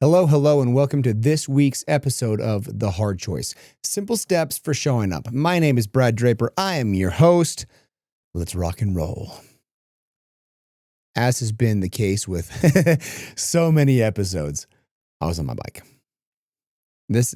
Hello, hello, and welcome to this week's episode of The Hard Choice. Simple steps for showing up. My name is Brad Draper. I am your host. Let's rock and roll. As has been the case with so many episodes, I was on my bike. This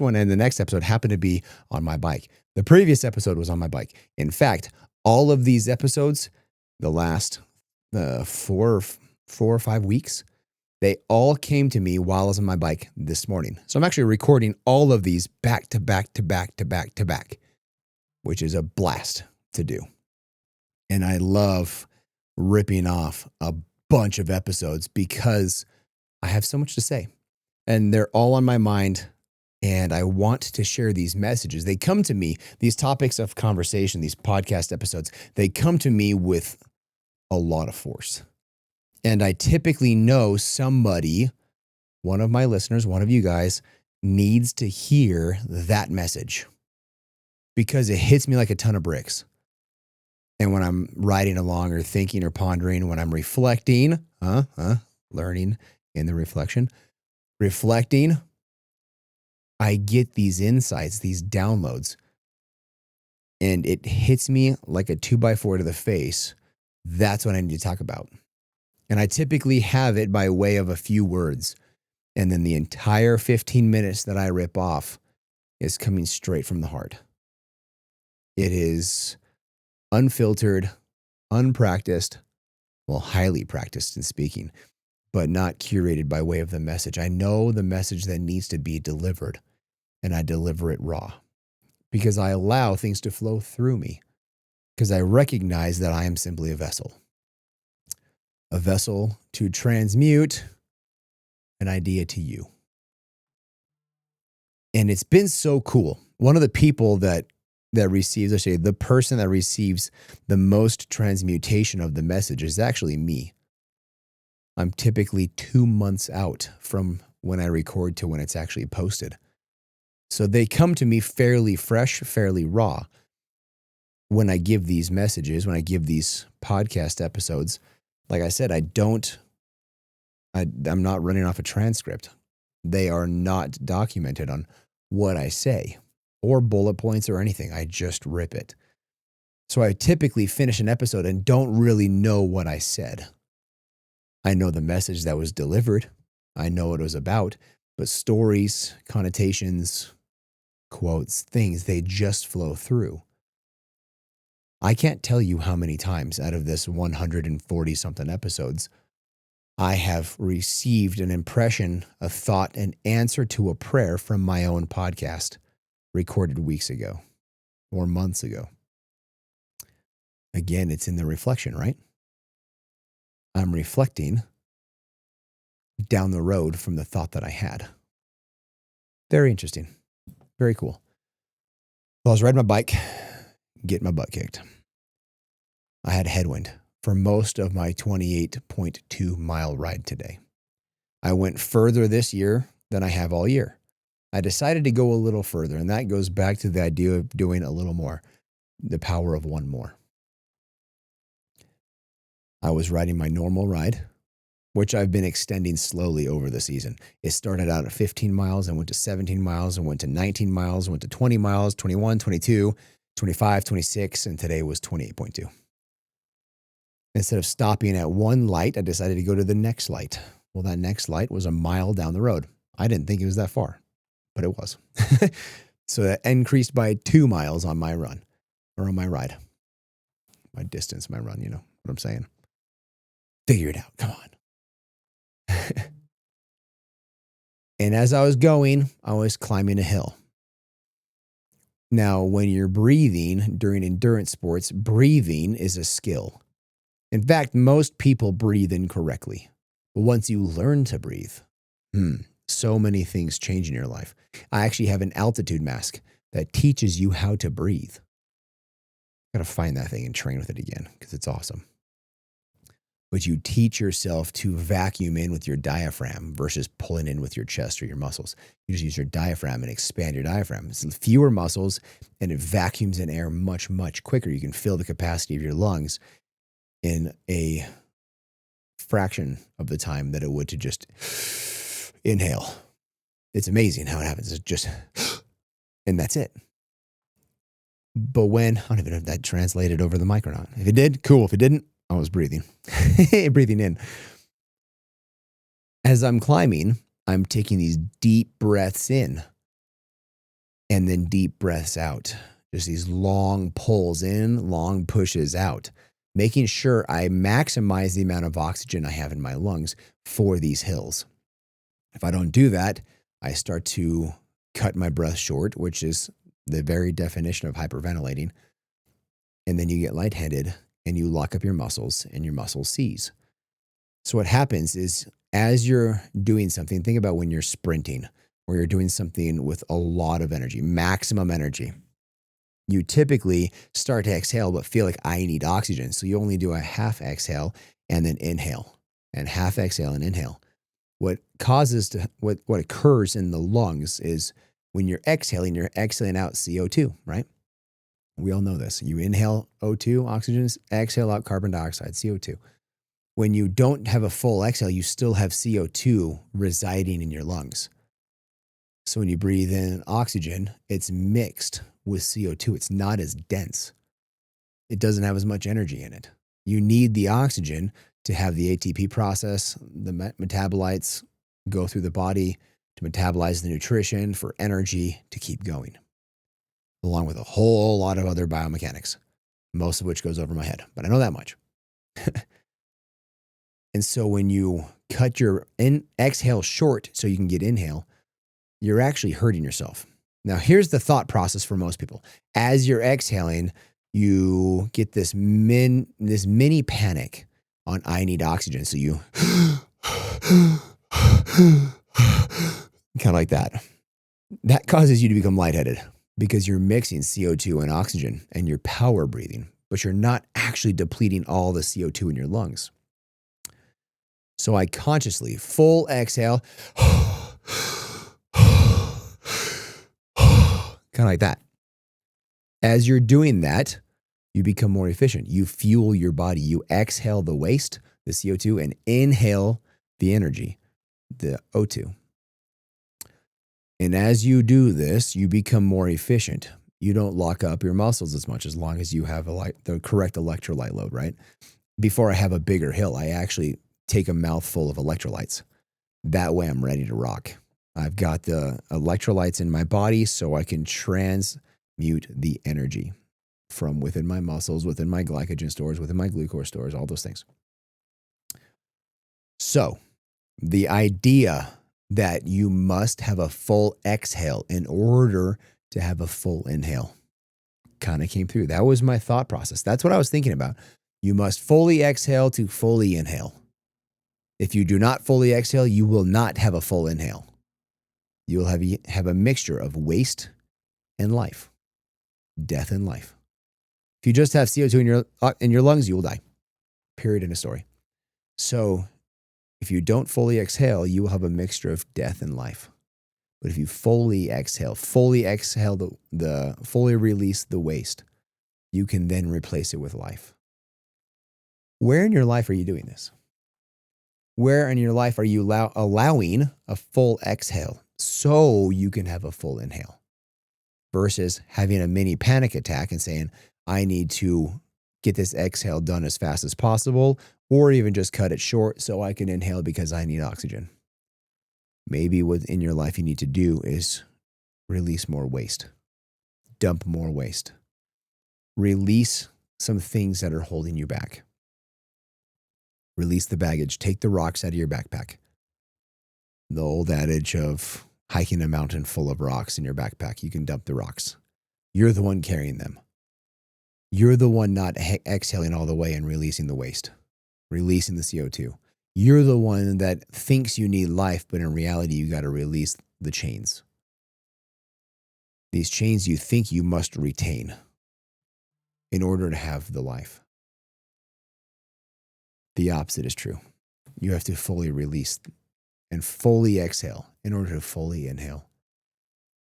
one and the next episode happened to be on my bike. The previous episode was on my bike. In fact, all of these episodes, the last 4 or 5 weeks, they all came to me while I was on my bike this morning. So I'm actually recording all of these back to back to back to back to back, which is a blast to do. And I love ripping off a bunch of episodes because I have so much to say. And they're all on my mind, and I want to share these messages. They come to me, these topics of conversation, these podcast episodes, they come to me with a lot of force. And I typically know somebody, one of my listeners, one of you guys, needs to hear that message because it hits me like a ton of bricks. And when I'm riding along or thinking or pondering, when I'm reflecting, learning in the reflecting, I get these insights, these downloads, and it hits me like a 2x4 to the face. That's what I need to talk about. And I typically have it by way of a few words. And then the entire 15 minutes that I rip off is coming straight from the heart. It is unfiltered, unpracticed, highly practiced in speaking, but not curated by way of the message. I know the message that needs to be delivered, and I deliver it raw because I allow things to flow through me because I recognize that I am simply a vessel to transmute an idea to you. And it's been so cool. One of the people that receives, the person that receives the most transmutation of the message is actually me. I'm typically 2 months out from when I record to when it's actually posted. So they come to me fairly fresh, fairly raw. When I give these messages, when I give these podcast episodes, like I said, I'm not running off a transcript. They are not documented on what I say or bullet points or anything. I just rip it. So I typically finish an episode and don't really know what I said. I know the message that was delivered. I know what it was about, but stories, connotations, quotes, things, they just flow through. I can't tell you how many times out of this 140 something episodes, I have received an impression, a thought, an answer to a prayer from my own podcast recorded weeks ago or months ago. Again, it's in the reflection, right? I'm reflecting down the road from the thought that I had. Very interesting. Very cool. Well, I was riding my bike, getting my butt kicked. I had headwind for most of my 28.2 mile ride today. I went further this year than I have all year. I decided to go a little further, and that goes back to the idea of doing a little more, the power of one more. I was riding my normal ride, which I've been extending slowly over the season. It started out at 15 miles and went to 17 miles and went to 19 miles, went to 20 miles, 21, 22, 25, 26, and today was 28.2. Instead of stopping at one light, I decided to go to the next light. Well, that next light was a mile down the road. I didn't think it was that far, but it was. So that increased by 2 miles on my run, or on my ride. My distance, my run, you know what I'm saying? Figure it out, come on. And as I was going, I was climbing a hill. Now, when you're breathing during endurance sports, breathing is a skill. In fact, most people breathe incorrectly. But once you learn to breathe, so many things change in your life. I actually have an altitude mask that teaches you how to breathe. I gotta find that thing and train with it again because it's awesome. But you teach yourself to vacuum in with your diaphragm versus pulling in with your chest or your muscles. You just use your diaphragm and expand your diaphragm. It's fewer muscles and it vacuums in air much, much quicker. You can fill the capacity of your lungs in a fraction of the time that it would to just inhale. It's amazing how it happens. It's just, and that's it. But when, I don't even know if that translated over the mic or not. If it did, cool. If it didn't, I was breathing, breathing in. As I'm climbing, I'm taking these deep breaths in and then deep breaths out. Just these long pulls in, long pushes out, making sure I maximize the amount of oxygen I have in my lungs for these hills. If I don't do that, I start to cut my breath short, which is the very definition of hyperventilating. And then you get lightheaded and you lock up your muscles and your muscles seize. So what happens is as you're doing something, think about when you're sprinting or you're doing something with a lot of energy, maximum energy. You typically start to exhale, but feel like I need oxygen. So you only do a half exhale and then inhale and half exhale and inhale. What occurs in the lungs is when you're exhaling out CO2, right? We all know this. You inhale O2, oxygen, exhale out carbon dioxide, CO2. When you don't have a full exhale, you still have CO2 residing in your lungs. So when you breathe in oxygen, it's mixed with CO2. It's not as dense. It doesn't have as much energy in it. You need the oxygen to have the ATP process, the metabolites go through the body to metabolize the nutrition for energy to keep going, along with a whole lot of other biomechanics, most of which goes over my head, but I know that much. And so when you cut your exhale short so you can get inhale, you're actually hurting yourself. Now, here's the thought process for most people. As you're exhaling, you get this mini panic on I need oxygen. So you kind of like that. That causes you to become lightheaded because you're mixing CO2 and oxygen and you're power breathing, but you're not actually depleting all the CO2 in your lungs. So I consciously full exhale, kind of like that. As you're doing that, you become more efficient. You fuel your body. You exhale the waste, the CO2, and inhale the energy, the O2. And as you do this, you become more efficient. You don't lock up your muscles as long as you have the correct electrolyte load, right? Before I have a bigger hill, I actually take a mouthful of electrolytes. That way I'm ready to rock. I've got the electrolytes in my body so I can transmute the energy from within my muscles, within my glycogen stores, within my glucose stores, all those things. So the idea that you must have a full exhale in order to have a full inhale kind of came through. That was my thought process. That's what I was thinking about. You must fully exhale to fully inhale. If you do not fully exhale, you will not have a full inhale. You will have a mixture of waste and life, death and life. If you just have CO2 in your lungs, you will die. Period. End of story. So if you don't fully exhale, you will have a mixture of death and life. But if you fully exhale fully release the waste, you can then replace it with life. Where in your life are you doing this? Where in your life are you allowing a full exhale so you can have a full inhale versus having a mini panic attack and saying, I need to get this exhale done as fast as possible, or even just cut it short so I can inhale because I need oxygen? Maybe what in your life you need to do is release more waste, dump more waste, release some things that are holding you back. Release the baggage. Take the rocks out of your backpack. The old adage of hiking a mountain full of rocks in your backpack, you can dump the rocks. You're the one carrying them. You're the one not exhaling all the way and releasing the waste, releasing the CO2. You're the one that thinks you need life, but in reality, you got to release the chains. These chains you think you must retain in order to have the life. The opposite is true. You have to fully release and fully exhale in order to fully inhale.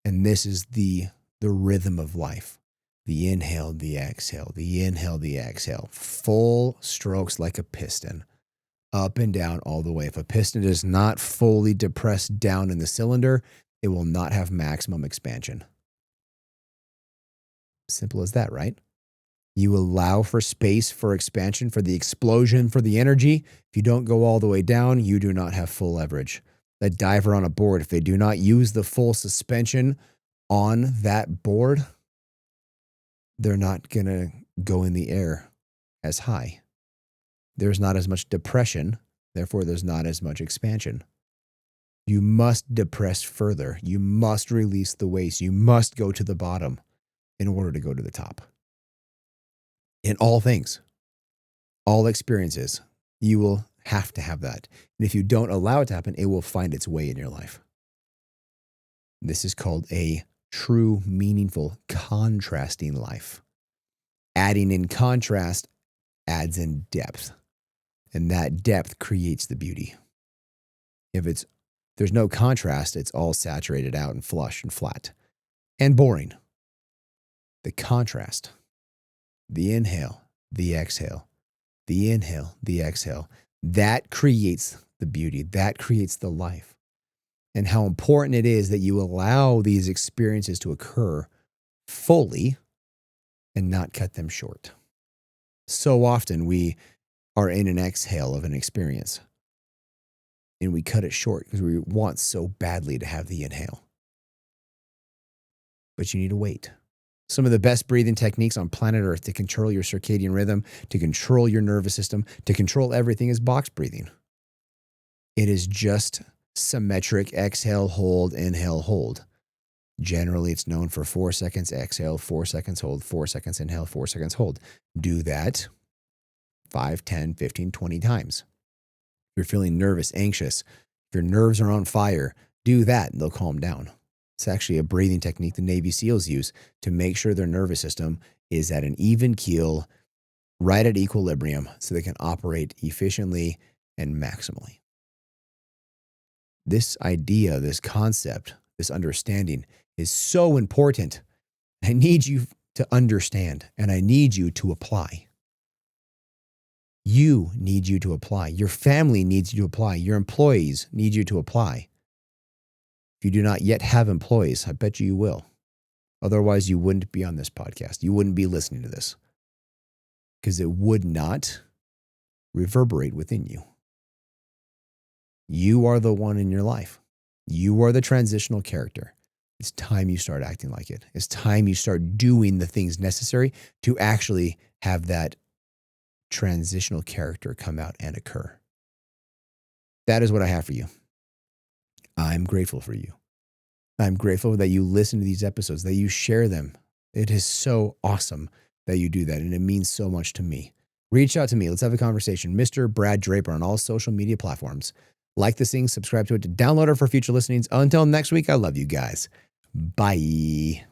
And this is the rhythm of life. The inhale, the exhale, the inhale, the exhale. Full strokes like a piston. up and down all the way. If a piston is not fully depressed down in the cylinder, it will not have maximum expansion. Simple as that, right? You allow for space for expansion, for the explosion, for the energy. If you don't go all the way down, you do not have full leverage. A diver on a board, if they do not use the full suspension on that board, they're not going to go in the air as high. There's not as much depression, therefore there's not as much expansion. You must depress further. You must release the waste. You must go to the bottom in order to go to the top. In all things, all experiences, you will have to have that. And if you don't allow it to happen, it will find its way in your life. This is called a true, meaningful, contrasting life. Adding in contrast adds in depth. And that depth creates the beauty. If there's no contrast, it's all saturated out and flush and flat and boring. The contrast, the inhale, the exhale, the inhale, the exhale, that creates the beauty. That creates the life. And how important it is that you allow these experiences to occur fully and not cut them short. So often we are in an exhale of an experience and we cut it short because we want so badly to have the inhale. But you need to wait. Some of the best breathing techniques on planet Earth to control your circadian rhythm, to control your nervous system, to control everything is box breathing. It is just symmetric exhale, hold, inhale, hold. Generally, it's known for 4 seconds exhale, 4 seconds hold, 4 seconds inhale, 4 seconds hold. Do that 5, 10, 15, 20 times. If you're feeling nervous, anxious, if your nerves are on fire, do that and they'll calm down. It's actually a breathing technique the Navy SEALs use to make sure their nervous system is at an even keel, right at equilibrium, so they can operate efficiently and maximally. This idea, this concept, this understanding is so important. I need you to understand, and I need you to apply. You need you to apply. Your family needs you to apply. Your employees need you to apply. If you do not yet have employees, I bet you will. Otherwise, you wouldn't be on this podcast. You wouldn't be listening to this because it would not reverberate within you. You are the one in your life. You are the transitional character. It's time you start acting like it. It's time you start doing the things necessary to actually have that transitional character come out and occur. That is what I have for you. I'm grateful for you. I'm grateful that you listen to these episodes, that you share them. It is so awesome that you do that, and it means so much to me. Reach out to me. Let's have a conversation. Mr. Brad Draper on all social media platforms. Like this thing, subscribe to it, download it for future listenings. Until next week, I love you guys. Bye.